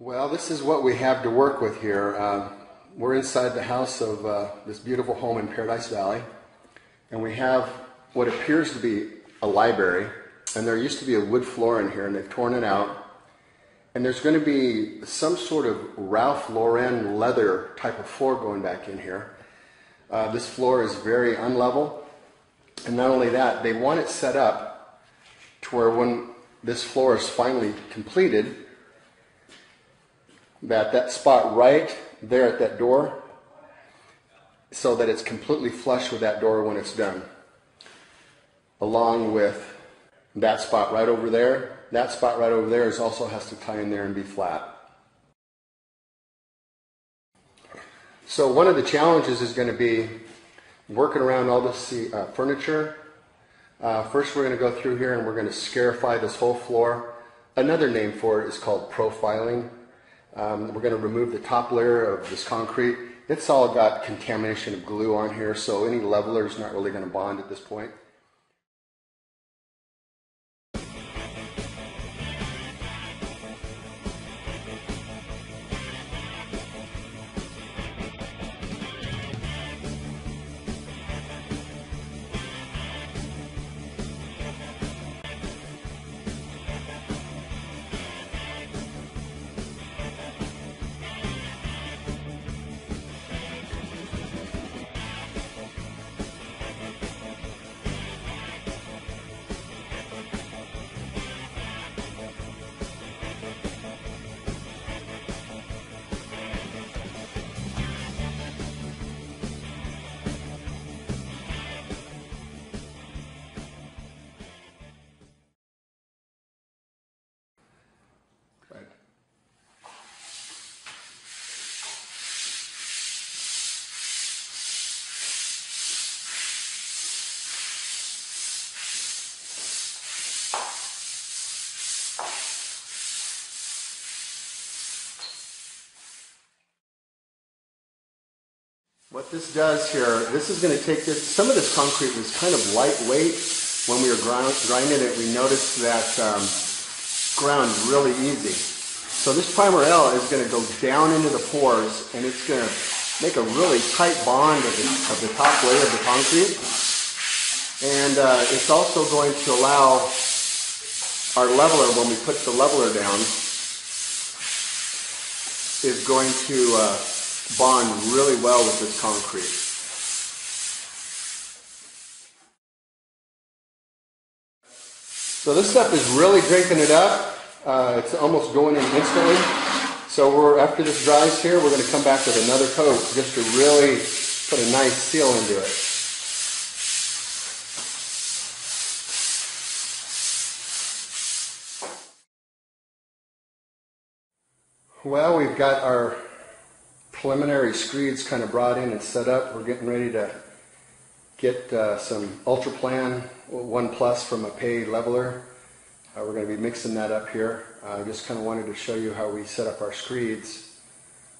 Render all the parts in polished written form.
Well, this is what we have to work with here. We're inside the house of this beautiful home in Paradise Valley, and we have what appears to be a library, and there used to be a wood floor in here, and they've torn it out, and there's going to be some sort of Ralph Lauren leather type of floor going back in here. This floor is very unlevel, and not only that, they want it set up to where when this floor is finally completed, that spot right there at that door, so that it's completely flush with that door when it's done, along with that spot right over there. That spot right over there also has to tie in there and be flat. So one of the challenges is going to be working around all this furniture. First we're going to go through here and we're going to scarify this whole floor. Another name for it is called profiling. We're going to remove the top layer of this concrete. It's all got contamination of glue on here, so any leveler is not really going to bond at this point. What this does here, this is going to take this, some of this concrete was kind of lightweight. When we were grinding it, we noticed that ground really easy. So this Primer L is going to go down into the pores, and it's going to make a really tight bond of the top layer of the concrete. And it's also going to allow our leveler, when we put the leveler down, is going to bond really well with this concrete. So this stuff is really drinking it up. It's almost going in instantly. So after this dries here, we're going to come back with another coat just to really put a nice seal into it. Well, we've got our preliminary screeds kind of brought in and set up. We're getting ready to get some Ultraplan 1 Plus from a Pay leveler. We're going to be mixing that up here. I just kind of wanted to show you how we set up our screeds.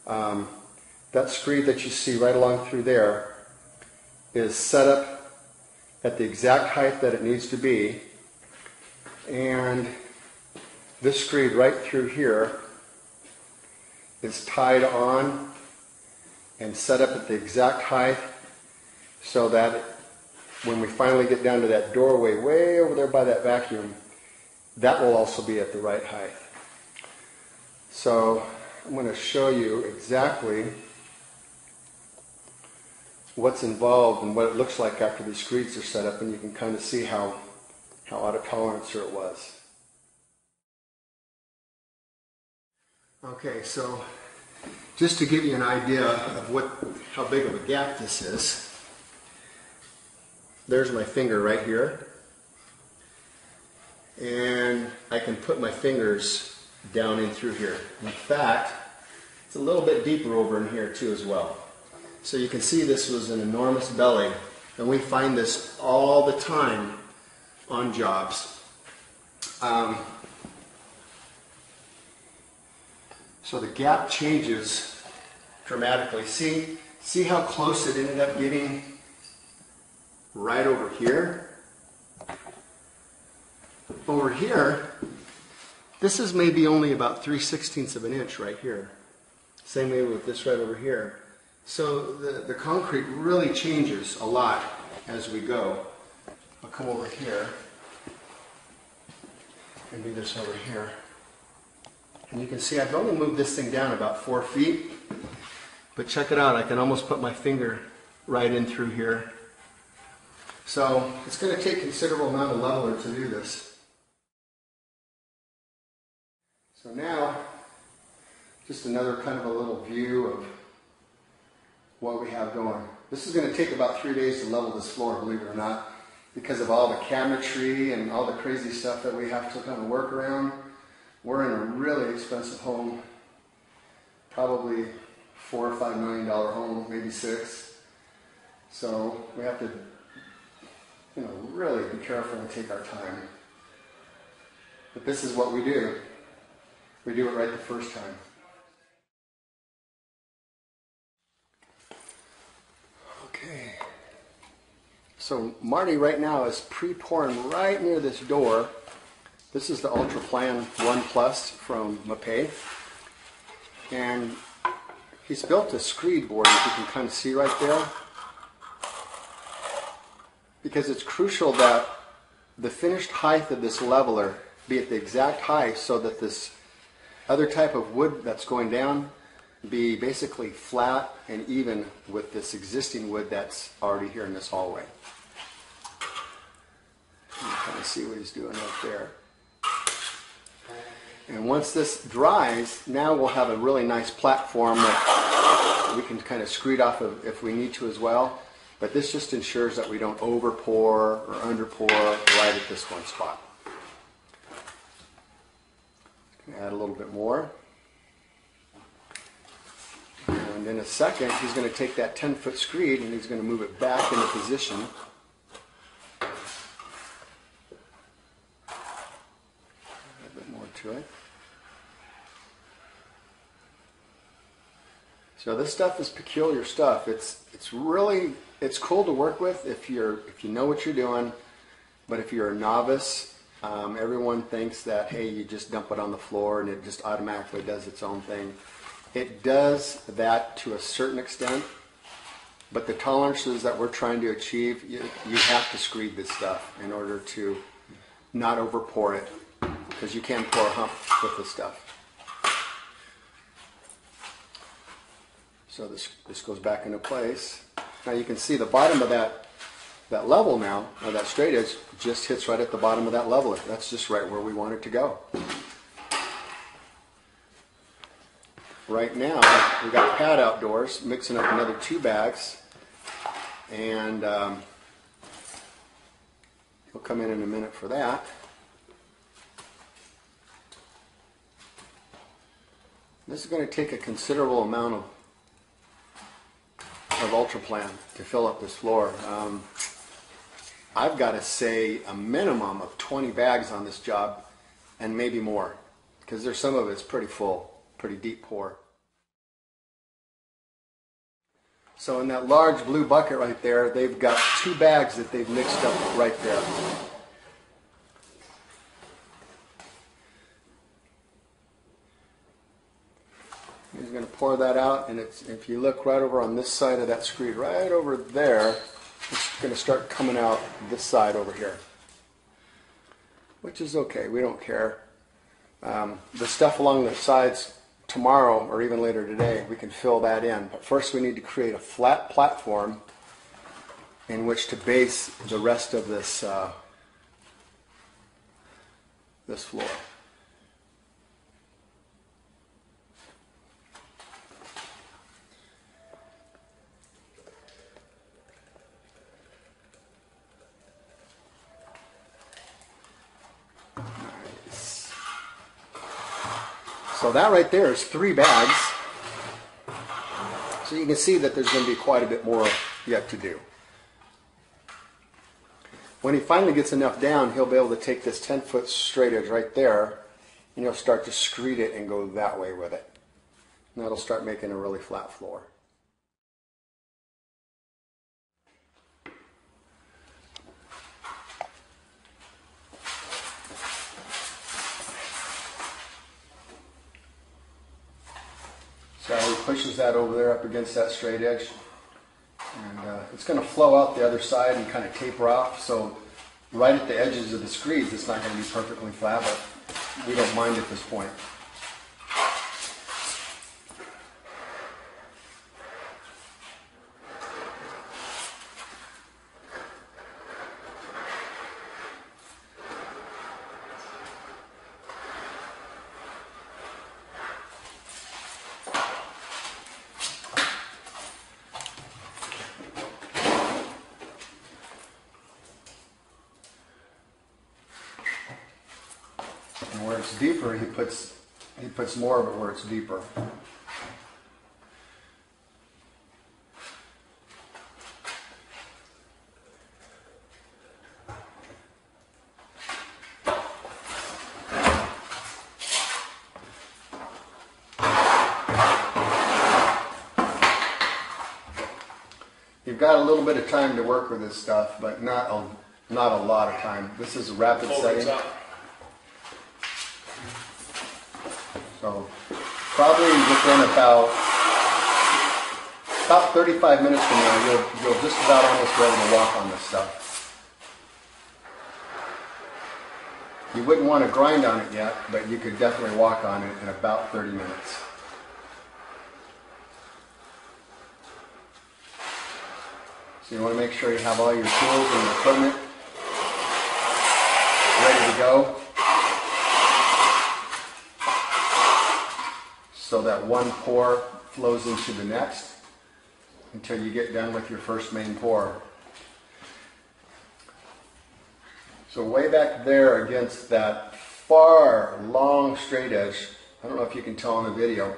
That screed that you see right along through there is set up at the exact height that it needs to be, and this screed right through here is tied on and set up at the exact height, so that when we finally get down to that doorway way over there by that vacuum, that will also be at the right height. So I'm going to show you exactly what's involved and what it looks like after these screeds are set up, and you can kind of see how out of tolerance it was. Okay, so just to give you an idea of how big of a gap this is, there's my finger right here, and I can put my fingers down in through here. In fact, it's a little bit deeper over in here too as well. So you can see this was an enormous belly, and we find this all the time on jobs. So the gap changes dramatically. See how close it ended up getting right over here? Over here, This is maybe only about 3/16 of an inch right here. Same way with this right over here. So the concrete really changes a lot as we go. I'll come over here and do this over here. And you can see I've only moved this thing down about 4 feet. But check it out, I can almost put my finger right in through here. So it's going to take a considerable amount of leveler to do this. So now, just another kind of a little view of what we have going. This is going to take about 3 days to level this floor, believe it or not, because of all the cabinetry and all the crazy stuff that we have to kind of work around. We're in a really expensive home, probably $4 or $5 million home, maybe 6. So we have to, really be careful and take our time. But this is what we do. We do it right the first time. Okay. So Marty right now is pre-pouring right near this door. This is the UltraPlan 1 Plus from Mapei. And he's built a screed board, as you can kind of see right there. Because it's crucial that the finished height of this leveler be at the exact height so that this other type of wood that's going down be basically flat and even with this existing wood that's already here in this hallway. You can kind of see what he's doing right there. And once this dries, now we'll have a really nice platform that we can kind of screed off of if we need to as well. But this just ensures that we don't over pour or under pour right at this one spot. Add a little bit more. And in a second, he's going to take that 10-foot screed and he's going to move it back into position. Add a bit more to it. So this stuff is peculiar stuff. It's cool to work with if you know what you're doing, but if you're a novice, everyone thinks that, hey, you just dump it on the floor and it just automatically does its own thing. It does that to a certain extent, but the tolerances that we're trying to achieve, you have to screed this stuff in order to not over pour it, because you can pour a hump with this stuff. So this goes back into place. Now you can see the bottom of that level now, or that straight edge, just hits right at the bottom of that leveler. That's just right where we want it to go. Right now, we've got Pat outdoors, mixing up another 2 bags, and he'll come in a minute for that. This is going to take a considerable amount of UltraPlan to fill up this floor. I've got to say a minimum of 20 bags on this job, and maybe more, because there's some of it's pretty full, pretty deep pour. So in that large blue bucket right there, they've got 2 bags that they've mixed up right there. He's going to pour that out, and if you look right over on this side of that screed, right over there, it's going to start coming out this side over here, which is okay. We don't care. The stuff along the sides tomorrow or even later today, we can fill that in. But first we need to create a flat platform in which to base the rest of this this floor. So that right there is 3 bags. So you can see that there's going to be quite a bit more yet to do. When he finally gets enough down, he'll be able to take this 10-foot straight edge right there, and he'll start to screed it and go that way with it. And that'll start making a really flat floor. So he pushes that over there up against that straight edge. And it's going to flow out the other side and kind of taper off. So right at the edges of the screeds, it's not going to be perfectly flat, but we don't mind at this point. And where it's deeper, he puts more of it where it's deeper. You've got a little bit of time to work with this stuff, but not a lot of time. This is a rapid setting. So probably within about 35 minutes from now, you'll just about almost ready to walk on this stuff. You wouldn't want to grind on it yet, but you could definitely walk on it in about 30 minutes. So you want to make sure you have all your tools and your equipment ready to go, so that one pour flows into the next until you get done with your first main pour. So way back there against that far long straight edge, I don't know if you can tell in the video,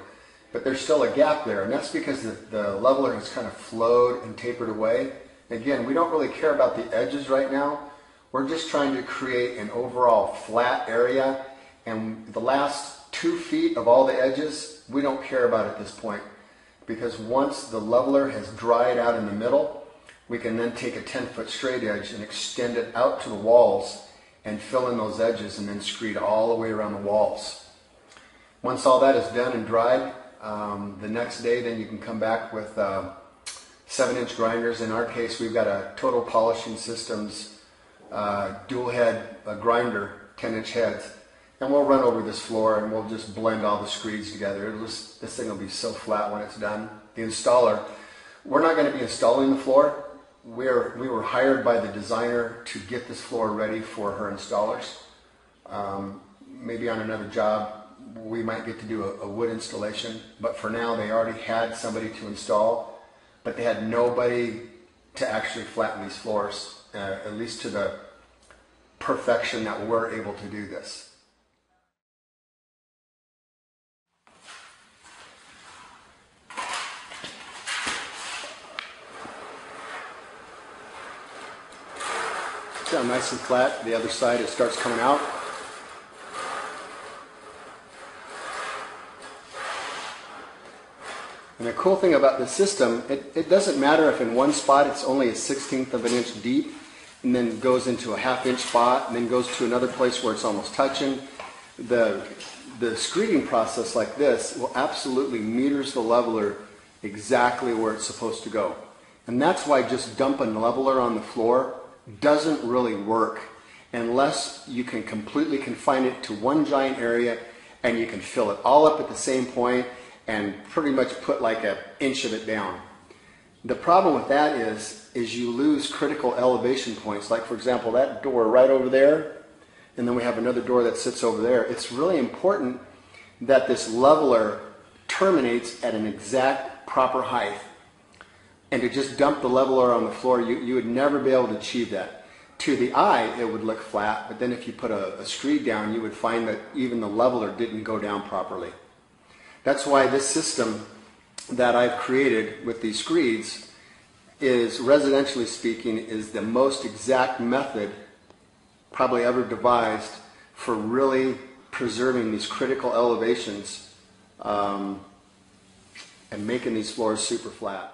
but there's still a gap there, and that's because the leveler has kind of flowed and tapered away. Again, we don't really care about the edges right now. We're just trying to create an overall flat area, and the last 2 feet of all the edges, we don't care about at this point, because once the leveler has dried out in the middle, we can then take a 10-foot straight edge and extend it out to the walls and fill in those edges and then screed all the way around the walls. Once all that is done and dried, the next day then you can come back with 7-inch grinders. In our case, we've got a Total Polishing Systems dual head grinder, 10-inch heads. And we'll run over this floor and we'll just blend all the screeds together. This thing will be so flat when it's done. The installer, we're not going to be installing the floor. We were hired by the designer to get this floor ready for her installers. Maybe on another job we might get to do a wood installation, but for now they already had somebody to install, but they had nobody to actually flatten these floors, at least to the perfection that we're able to do this. See how nice and flat the other side it starts coming out. And the cool thing about this system, it doesn't matter if in one spot it's only a 1/16 of an inch deep and then goes into a 1/2 inch spot and then goes to another place where it's almost touching. The screeding process like this will absolutely meters the leveler exactly where it's supposed to go. And that's why just dumping leveler on the floor doesn't really work unless you can completely confine it to one giant area and you can fill it all up at the same point and pretty much put like an inch of it down. The problem with that is you lose critical elevation points. Like for example, that door right over there, and then we have another door that sits over there. It's really important that this leveler terminates at an exact proper height. And to just dump the leveler on the floor, you would never be able to achieve that. To the eye, it would look flat, but then if you put a screed down, you would find that even the leveler didn't go down properly. That's why this system that I've created with these screeds is, residentially speaking, is the most exact method probably ever devised for really preserving these critical elevations and making these floors super flat.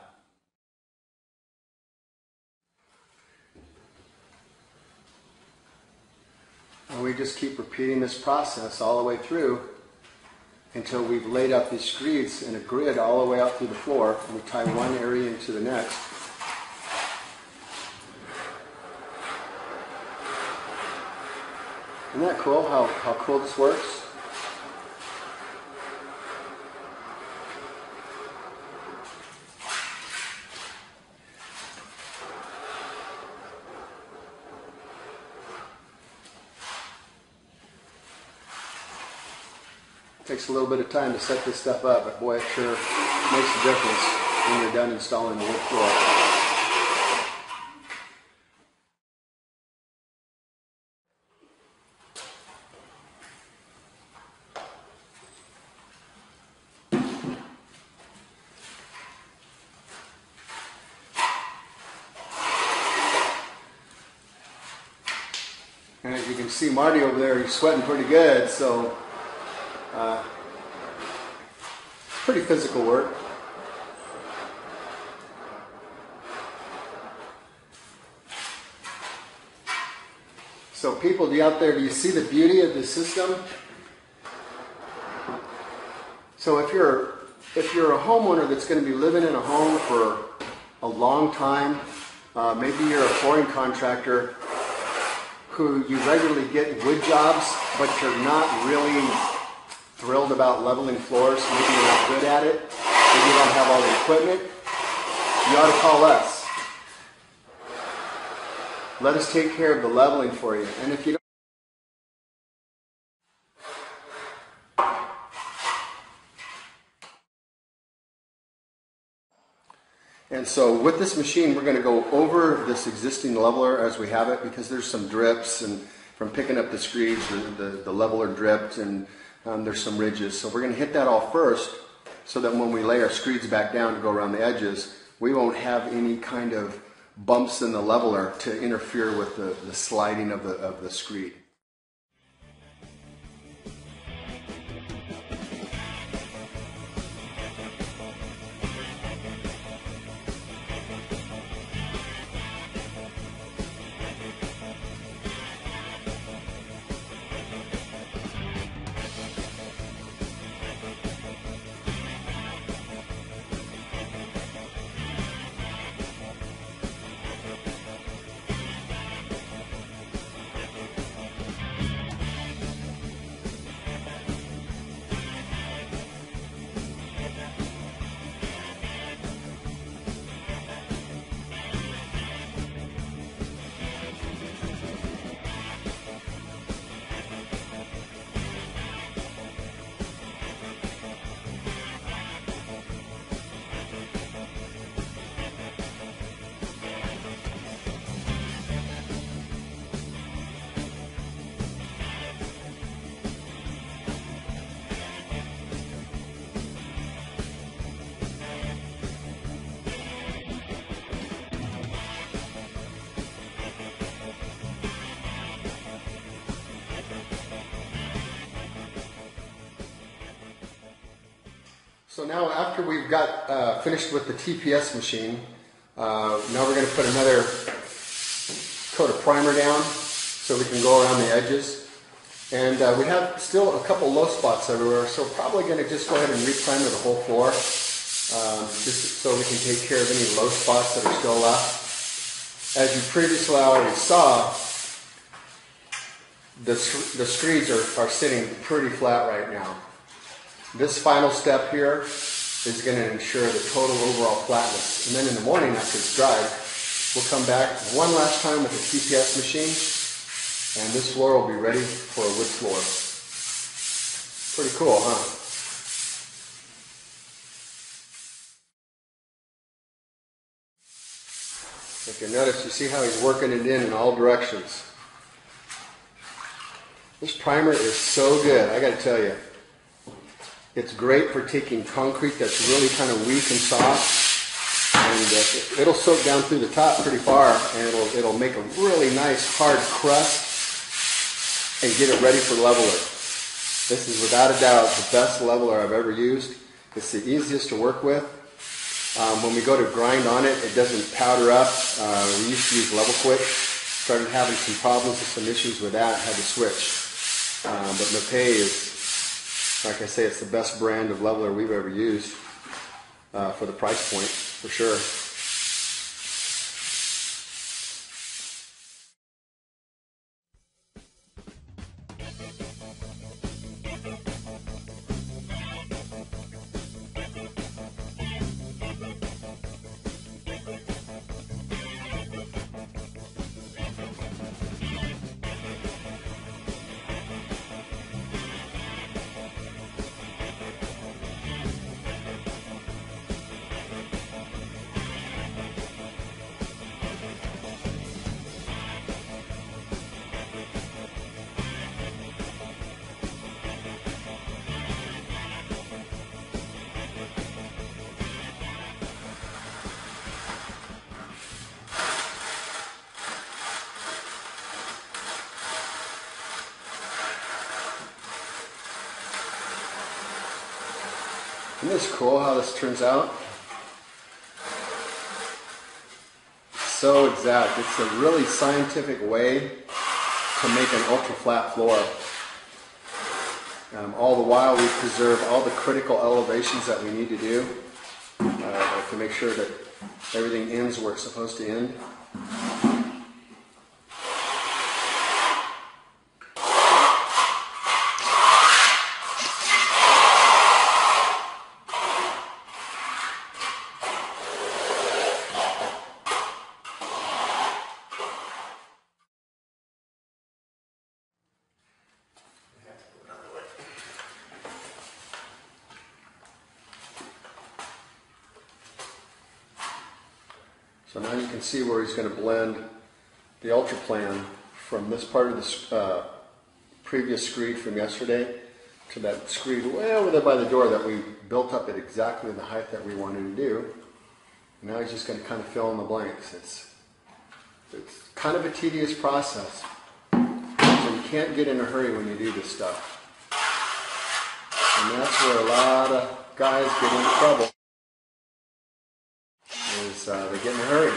And we just keep repeating this process all the way through until we've laid out these screeds in a grid all the way out through the floor, and we tie one area into the next. Isn't that cool how cool this works? Takes a little bit of time to set this stuff up, but boy, it sure makes a difference when you're done installing the wood floor. And as you can see, Marty over there, he's sweating pretty good, so pretty physical work. So people out there, do you see the beauty of this system? So if you're a homeowner that's going to be living in a home for a long time, maybe you're a flooring contractor who you regularly get wood jobs, but you're not really thrilled about leveling floors, maybe you're not good at it, maybe you don't have all the equipment, you ought to call us. Let us take care of the leveling for you. And if you don't, and so with this machine, we're going to go over this existing leveler as we have it, because there's some drips, and from picking up the screeds, the leveler dripped, and there's some ridges. So we're going to hit that all first, so that when we lay our screeds back down to go around the edges, we won't have any kind of bumps in the leveler to interfere with the sliding of the screed. So now after we've got finished with the TPS machine, now we're going to put another coat of primer down so we can go around the edges. And we have still a couple low spots everywhere, so we're probably going to just go ahead and re-primer the whole floor, just so we can take care of any low spots that are still left. As you previously already saw, the screeds are sitting pretty flat right now. This final step here is going to ensure the total overall flatness. And then in the morning after it's dried, we'll come back one last time with the TPS machine, and this floor will be ready for a wood floor. Pretty cool, huh? If you notice, you see how he's working it in all directions. This primer is so good, I got to tell you. It's great for taking concrete that's really kind of weak and soft, and it'll soak down through the top pretty far, and it'll make a really nice hard crust and get it ready for leveler. This is without a doubt the best leveler I've ever used. It's the easiest to work with. When we go to grind on it, it doesn't powder up. We used to use Level Quick. Started having some problems with some issues with that, had to switch. But Mapei is Like I say, it's the best brand of leveler we've ever used for the price point, for sure. Isn't this cool how this turns out? So exact. It's a really scientific way to make an ultra flat floor. All the while we preserve all the critical elevations that we need to do to make sure that everything ends where it's supposed to end. So now you can see where he's going to blend the ultraplan from this part of the previous screed from yesterday to that screed way over there by the door that we built up at exactly the height that we wanted to do. And now he's just going to kind of fill in the blanks. It's kind of a tedious process. So you can't get in a hurry when you do this stuff. And that's where a lot of guys get into trouble. They get in a hurry.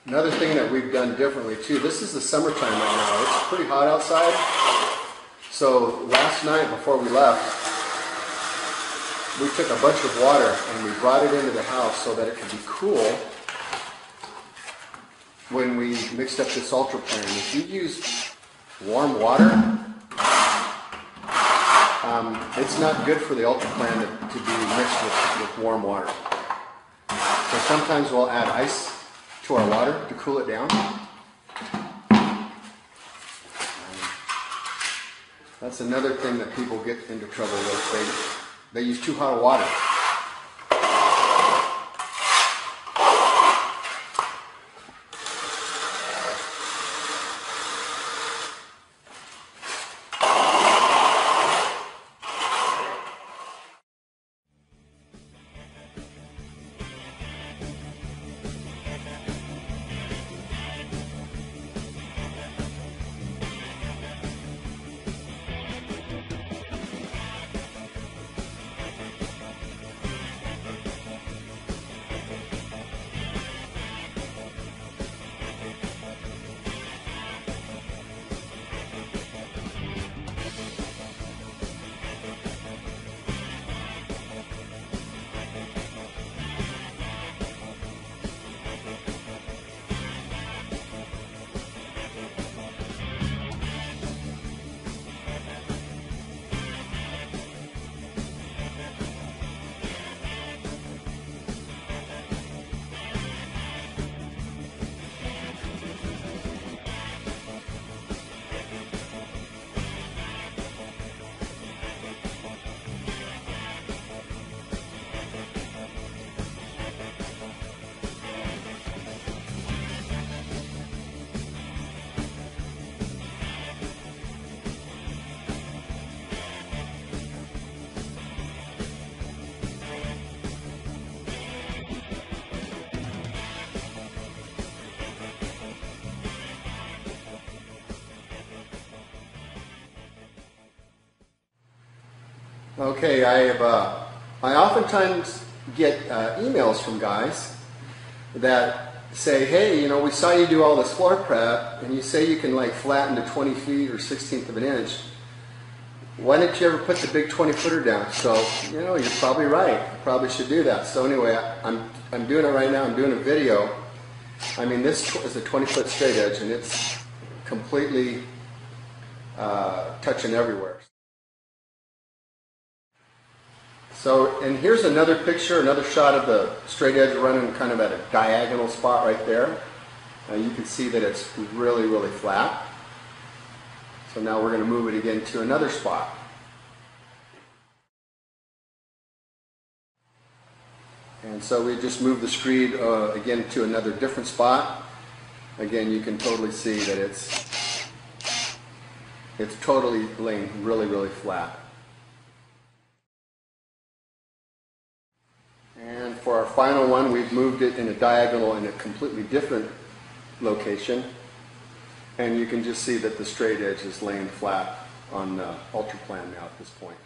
Another thing that we've done differently too, this is the summertime right now. It's pretty hot outside. So last night before we left, we took a bunch of water and we brought it into the house so that it could be cool when we mixed up this ultraplan. If you use warm water, it's not good for the ultraplan to be mixed with warm water. So sometimes we'll add ice to our water to cool it down. That's another thing that people get into trouble with. They use too hot of water. Okay, I oftentimes get emails from guys that say, hey, you know, we saw you do all this floor prep, and you say you can like flatten to 20 feet or 1/16 of an inch. Why didn't you ever put the big 20-footer down? So, you know, you're probably right. I probably should do that. So anyway, I'm doing it right now. I'm doing a video. I mean, this is a 20-foot straight edge, and it's completely touching everywhere. So, and here's another picture, another shot of the straight edge running kind of at a diagonal spot right there. You can see that it's really, really flat. So now we're going to move it again to another spot. And so we just moved the screed again to another different spot. Again, you can totally see that it's totally laying really, really flat. And for our final one, we've moved it in a diagonal in a completely different location. And you can just see that the straight edge is laying flat on the ultraplan now at this point.